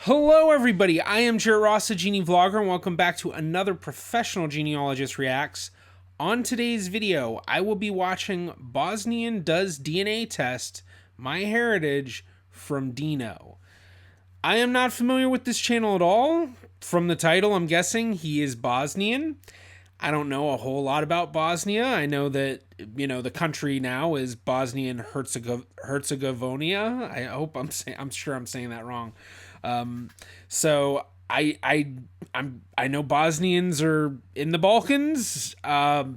Hello everybody, I am Jared Ross, a GeneaVlogger, and welcome back to another Professional Genealogist Reacts. On today's video, I will be watching Bosnian Does DNA Test My Heritage from Dino. I am not familiar with this channel at all. From the title, I'm guessing he is Bosnian. I don't know a whole lot about Bosnia. I know that, the country now is Bosnian Herzegovina. I'm sure I'm saying that wrong. So I know Bosnians are in the Balkans. Not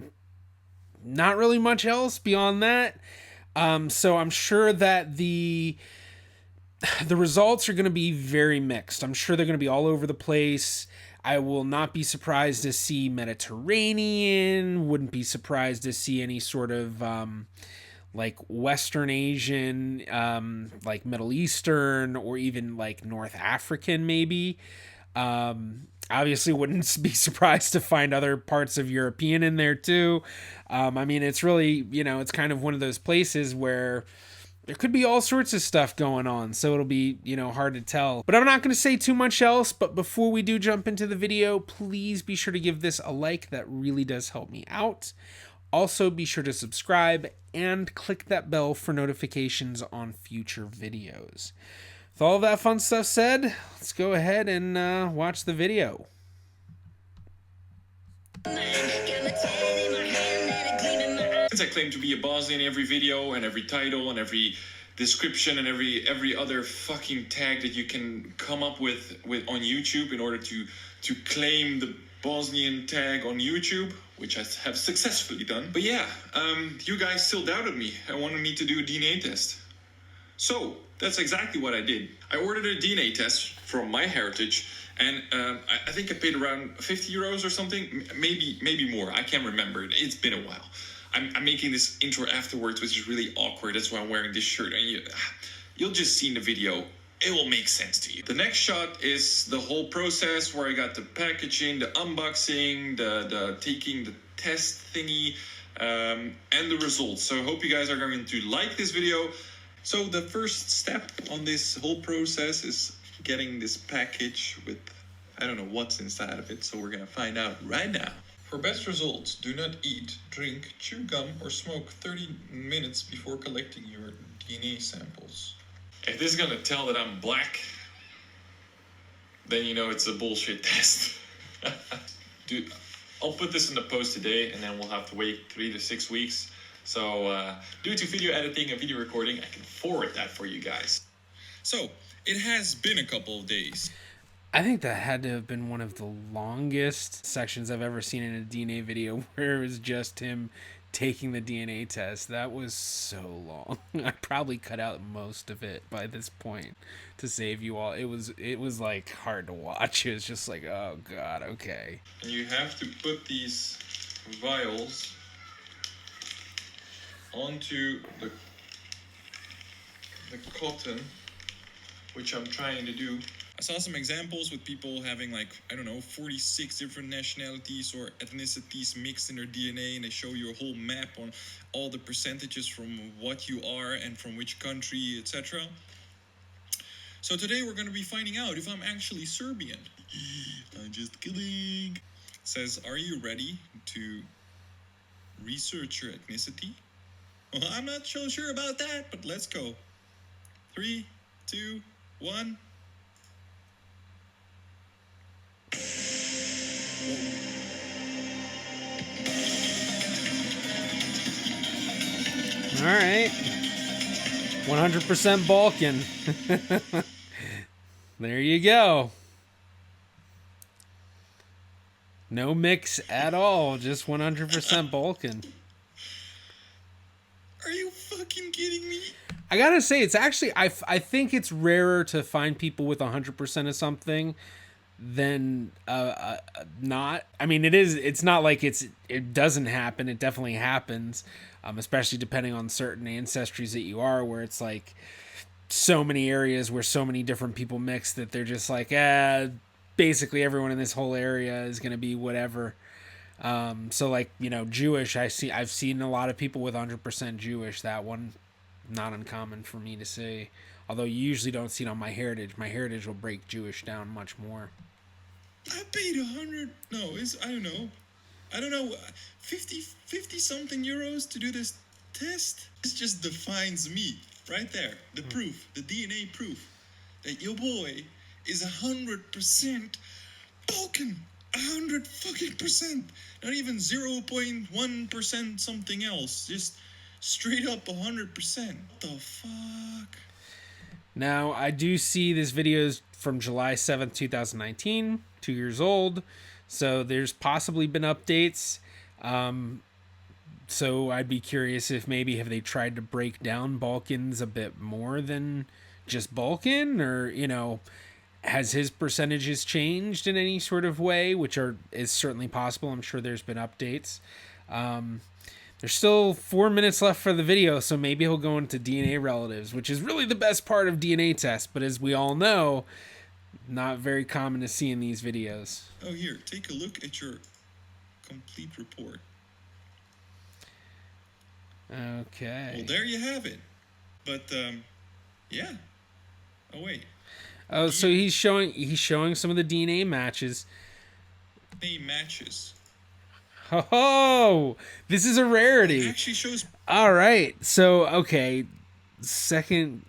really much else beyond that. So I'm sure that the results are going to be very mixed. I'm sure they're going to be all over the place. I will not be surprised to see Mediterranean. Wouldn't be surprised to see any sort of like Western Asian, like Middle Eastern, or even like North African, maybe. Obviously, wouldn't be surprised to find other parts of European in there too. I mean, it's really, it's kind of one of those places where there could be all sorts of stuff going on, so it'll be, hard to tell. But I'm not going to say too much else, but before we do jump into the video, please be sure to give this a like. That really does help me out. Also, be sure to subscribe and click that bell for notifications on future videos. With all of that fun stuff said, let's go ahead and watch the video. Since I claim to be a Bosnian in every video and every title and every description and every other fucking tag that you can come up with on YouTube in order to claim the Bosnian tag on YouTube, which I have successfully done. But yeah, you guys still doubted me and wanted me to do a DNA test. So that's exactly what I did. I ordered a DNA test from MyHeritage, and I think I paid around 50 euros or something, maybe more. I can't remember. It's been a while. I'm making this intro afterwards, which is really awkward. That's why I'm wearing this shirt. And you'll just see in the video. It will make sense to you. The next shot is the whole process where I got the packaging, the unboxing, the taking the test thingy, and the results. So I hope you guys are going to like this video. So the first step on this whole process is getting this package with, I don't know what's inside of it. So we're going to find out right now. For best results, do not eat, drink, chew gum, or smoke 30 minutes before collecting your DNA samples. If this is gonna tell that I'm black, then you know it's a bullshit test. Dude, I'll put this in the post today, and then we'll have to wait 3 to 6 weeks. So due to video editing and video recording, I can forward that for you guys. So, it has been a couple of days. I think that had to have been one of the longest sections I've ever seen in a DNA video, where it was just him taking the DNA test. That was so long. I probably cut out most of it by this point to save you all. It was like hard to watch. It was just like, oh god, okay. And you have to put these vials onto the cotton, which I'm trying to do. I saw some examples with people having 46 different nationalities or ethnicities mixed in their DNA, and they show you a whole map on all the percentages from what you are and from which country, etc. So today we're going to be finding out if I'm actually Serbian. I'm just kidding. It says, are you ready to research your ethnicity? Well, I'm not so sure about that, but let's go. 3, 2, 1... All right, 100% Balkan. There you go. No mix at all, just 100% Balkan. Are you fucking kidding me? I gotta say, it's actually, I think it's rarer to find people with 100% of something than not. I mean, it's not like it doesn't happen. It definitely happens, especially depending on certain ancestries that you are, where it's like so many areas where so many different people mix that they're just like, basically everyone in this whole area is going to be whatever. So like, Jewish, I've seen a lot of people with 100% Jewish. That one, not uncommon for me to say. Although you usually don't see it on MyHeritage. MyHeritage will break Jewish down much more. I paid 100. No, it's I don't know. 50 something euros to do this test. This just defines me right there. The proof, the DNA proof that your boy is 100% Balkan. 100 fucking percent. Not even 0.1% something else. Just straight up 100%. What the fuck? Now, I do see this video is from July 7th, 2019, 2 years old. So there's possibly been updates. So I'd be curious if maybe have they tried to break down Balkans a bit more than just Balkan, or, you know, has his percentages changed in any sort of way, which is certainly possible. I'm sure there's been updates. There's still 4 minutes left for the video, so maybe he'll go into DNA relatives, which is really the best part of DNA tests, but as we all know, not very common to see in these videos. Oh, here, take a look at your complete report. Okay. Well, there you have it. But, yeah. Oh, wait. Oh, so he's showing some of the DNA matches. DNA matches. Oh, this is a rarity. It actually shows. All right. So, okay. Second.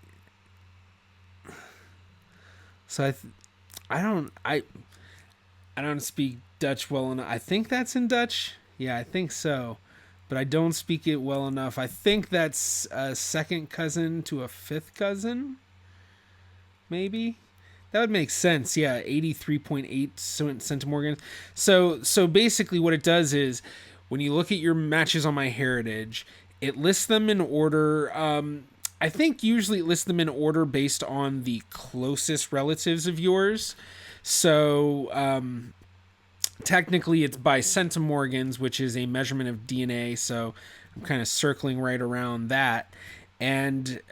So I don't speak Dutch well enough. I think that's in Dutch. Yeah, I think so. But I don't speak it well enough. I think that's a second cousin to a fifth cousin. Maybe. That would make sense. Yeah, 83.8 centimorgans. So basically what it does is when you look at your matches on MyHeritage, it lists them in order. I think usually it lists them in order based on the closest relatives of yours. So technically it's by centimorgans, which is a measurement of DNA. So I'm kind of circling right around that. And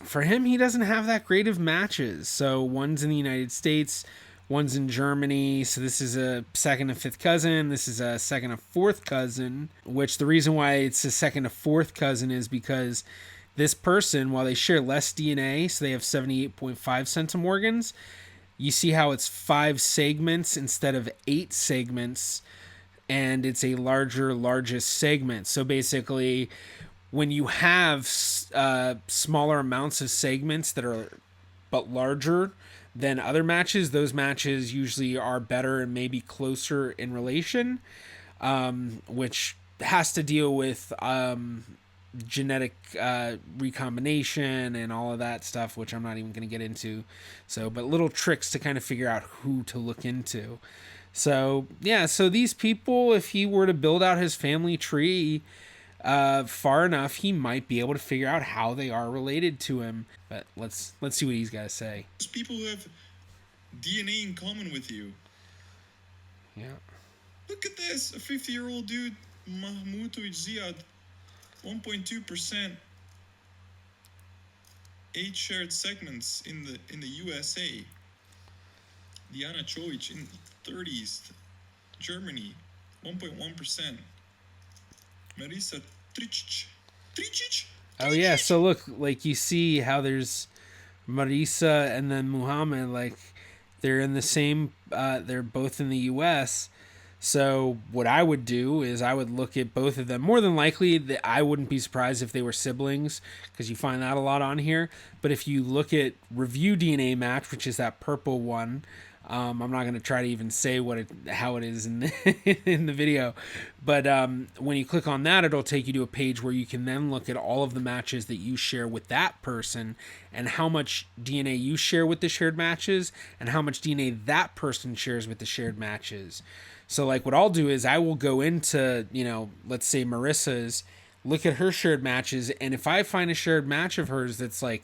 for him, he doesn't have that great of matches. So one's in the United States, one's in Germany. So this is a second and fifth cousin. This is a second and fourth cousin, which the reason why it's a second and fourth cousin is because this person, while they share less DNA, so they have 78.5 centimorgans, you see how it's 5 segments instead of 8 segments, and it's a largest segment. So basically, when you have smaller amounts of segments that are but larger than other matches, those matches usually are better and maybe closer in relation, which has to deal with genetic recombination and all of that stuff, which I'm not even going to get into. So, but little tricks to kind of figure out who to look into. So, yeah, so these people, if he were to build out his family tree far enough, he might be able to figure out how they are related to him. But let's see what he's got to say. Those people who have DNA in common with you. Yeah. Look at this. A 50-year-old dude, Mahmutovic Ziad, 1.2%. 8 shared segments in the USA. Diana Choic in 30s, Germany, 1.1%. Marisa Tricic. Oh yeah, so look, like you see how there's Marisa and then Muhammad, like they're in the same, they're both in the US. So what I would do is I would look at both of them. More than likely, I wouldn't be surprised if they were siblings, because you find that a lot on here. But if you look at Review DNA Match, which is that purple one, I'm not going to try to even say how it is in the video. But when you click on that, it'll take you to a page where you can then look at all of the matches that you share with that person and how much DNA you share with the shared matches and how much DNA that person shares with the shared matches. So like what I'll do is I will go into, let's say Marissa's, look at her shared matches, and if I find a shared match of hers that's like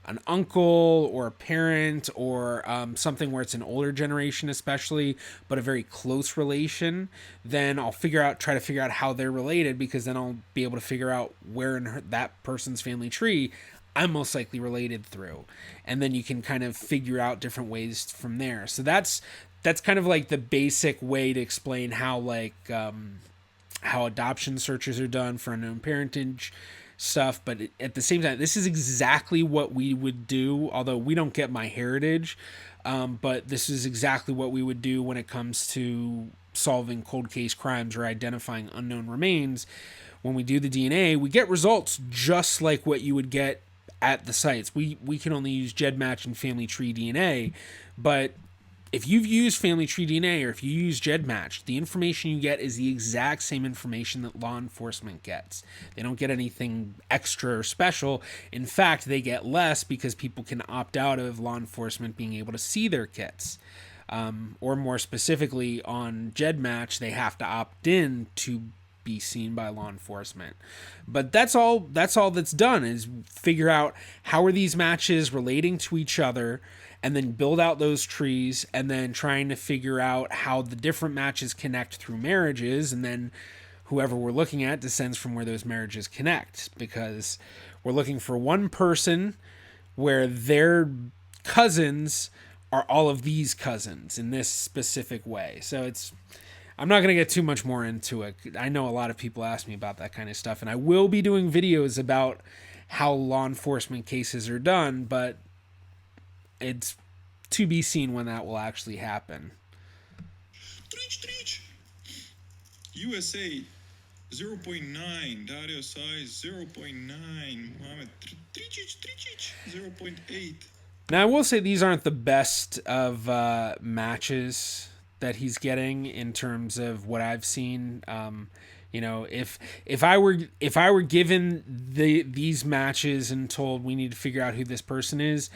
an uncle or a parent or something where it's an older generation especially, but a very close relation, then I'll try to figure out how they're related, because then I'll be able to figure out where in that person's family tree I'm most likely related through. And then you can kind of figure out different ways from there. So that's kind of like the basic way to explain how how adoption searches are done for unknown parentage. stuff, but at the same time, this is exactly what we would do, although we don't get MyHeritage, but this is exactly what we would do when it comes to solving cold case crimes or identifying unknown remains. When we do the DNA, we get results just like what you would get at the sites. We can only use GEDmatch and Family Tree DNA, but if you've used Family Tree DNA or if you use GEDmatch, the information you get is the exact same information that law enforcement gets. They don't get anything extra or special. In fact, they get less because people can opt out of law enforcement being able to see their kits. Or more specifically, on GEDmatch, they have to opt in to be seen by law enforcement. But that's all that's done, is figure out how are these matches relating to each other, and then build out those trees, and then trying to figure out how the different matches connect through marriages, and then whoever we're looking at descends from where those marriages connect, because we're looking for one person where their cousins are all of these cousins in this specific way. So I'm not going to get too much more into it. I know a lot of people ask me about that kind of stuff, and I will be doing videos about how law enforcement cases are done, but it's to be seen when that will actually happen. USA 0.9, Dario size 0.9, Mohammed 0.8. Now I will say these aren't the best of matches that he's getting in terms of what I've seen. If I were given these matches and told we need to figure out who this person is,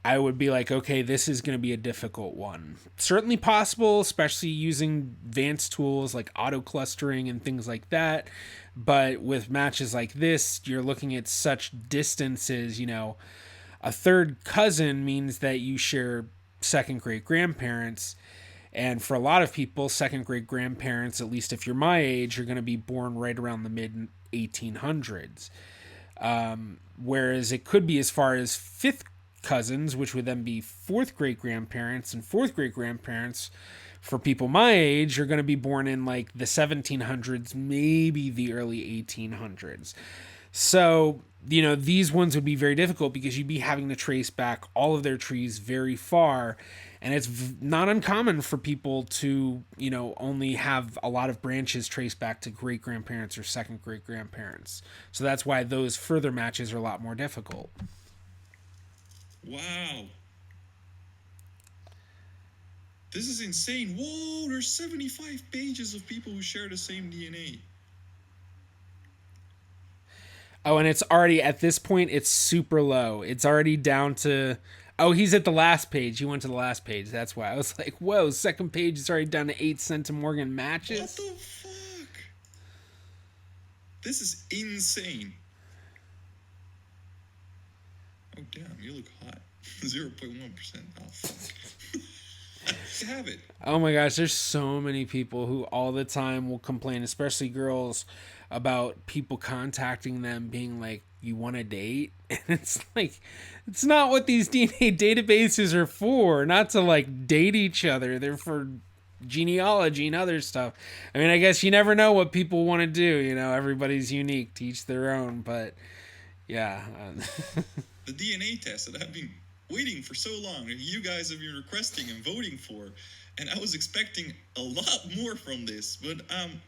I would be like, okay, this is going to be a difficult one. Certainly possible, especially using advanced tools like auto clustering and things like that. But with matches like this, you're looking at such distances. A third cousin means that you share second great grandparents. And for a lot of people, second great grandparents, at least if you're my age, are going to be born right around the mid 1800s. Whereas it could be as far as fifth cousins, which would then be fourth great grandparents, and fourth great grandparents for people my age are going to be born in like the 1700s, maybe the early 1800s. So, these ones would be very difficult because you'd be having to trace back all of their trees very far. And it's not uncommon for people to, only have a lot of branches traced back to great grandparents or second great grandparents. So that's why those further matches are a lot more difficult. Wow. This is insane. Whoa, there's 75 pages of people who share the same DNA. Oh, and it's already, at this point, it's super low. It's already down to... Oh, he's at the last page. He went to the last page. That's why. I was like, whoa, second page is already down to 8 centimorgan matches? What the fuck? This is insane. Oh, damn, you look hot. 0.1%. Oh, fuck. Have it. Oh my gosh, there's so many people who all the time will complain, especially girls, about people contacting them being like, you want to date? And it's like, it's not what these DNA databases are for. Not to like date each other. They're for genealogy and other stuff. I mean, I guess you never know what people want to do. Everybody's unique, to each their own. But yeah. The DNA test that I've been waiting for so long, and you guys have been requesting and voting for, and I was expecting a lot more from this, but I'm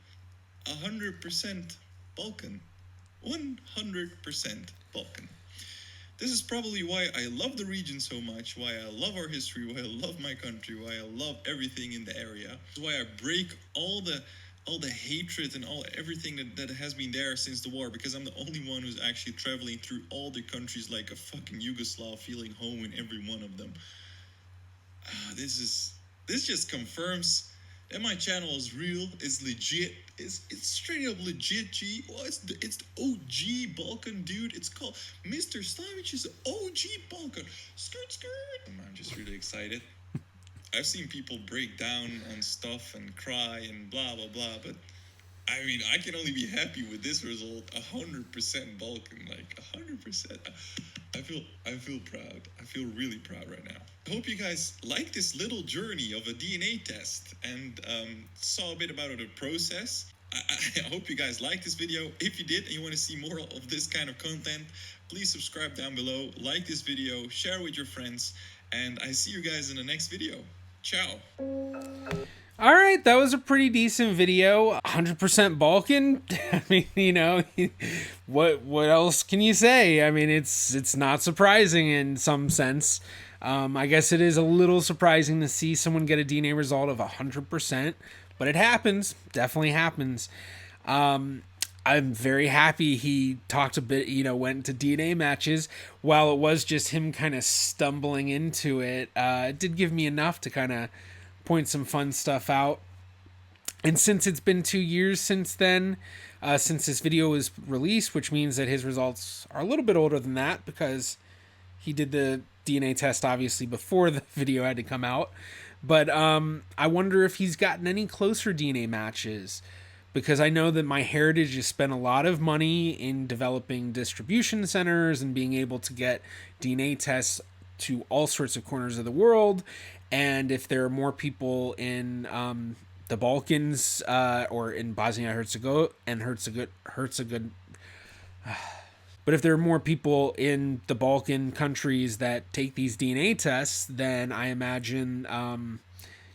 100% Balkan. 100% Balkan. This is probably why I love the region so much, why I love our history, why I love my country, why I love everything in the area. This is why I break all the hatred and everything that has been there since the war, because I'm the only one who's actually traveling through all the countries like a fucking Yugoslav, feeling home in every one of them. This just confirms that my channel is real, it's legit, it's straight up legit, G. Well, it's the OG Balkan, dude. It's called Mr. Slavic is the OG Balkan. Skirt. I'm just really excited. I've seen people break down on stuff and cry and blah, blah, blah, but I mean, I can only be happy with this result. 100% Balkan, like 100%. I feel proud. I feel really proud right now. I hope you guys like this little journey of a DNA test and saw a bit about the process. I hope you guys liked this video. If you did and you want to see more of this kind of content, please subscribe down below, like this video, share with your friends, and I see you guys in the next video. Ciao. All right, that was a pretty decent video. 100% Balkan. I mean, you know, what else can you say? I mean, it's not surprising in some sense. I guess it is a little surprising to see someone get a DNA result of 100%, but it happens. Definitely happens. I'm very happy he talked a bit, you know, went to DNA matches. While it was just him kind of stumbling into it, it did give me enough to kind of point some fun stuff out. And since it's been 2 years since then, since this video was released, which means that his results are a little bit older than that because he did the DNA test obviously before the video had to come out. But I wonder if he's gotten any closer DNA matches, because I know that MyHeritage has spent a lot of money in developing distribution centers and being able to get DNA tests to all sorts of corners of the world. And if there are more people in the Balkans or in Bosnia and Herzegovina, but if there are more people in the Balkan countries that take these DNA tests, then I imagine,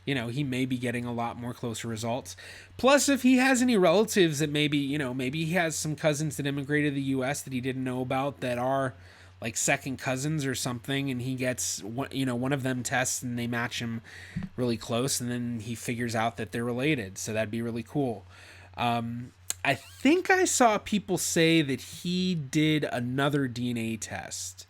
you know, he may be getting a lot more closer results. Plus, if he has any relatives that maybe, you know, maybe he has some cousins that immigrated to the U.S. that he didn't know about that are like second cousins or something, and he gets, you know, one of them tests and they match him really close, and then he figures out that they're related. So that'd be really cool. I think I saw people say that he did another DNA test,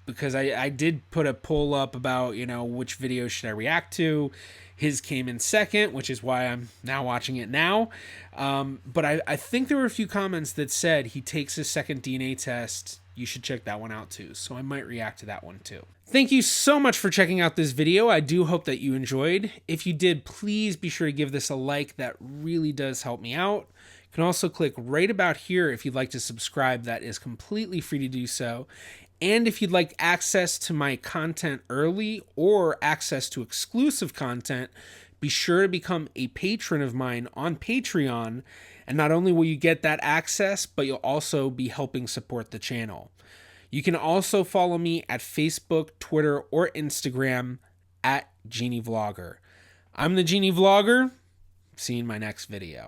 because I did put a poll up about, you know, which video should I react to. His came in second, which is why I'm now watching it now. But I think there were a few comments that said he takes his second DNA test. You should check that one out too. So I might react to that one too. Thank you so much for checking out this video. I do hope that you enjoyed. If you did, please be sure to give this a like. That really does help me out. You can also click right about here if you'd like to subscribe. That is completely free to do so. And if you'd like access to my content early or access to exclusive content, be sure to become a patron of mine on Patreon. And not only will you get that access, but you'll also be helping support the channel. You can also follow me at Facebook, Twitter, or Instagram at GeneaVlogger. I'm the GeneaVlogger. See you in my next video.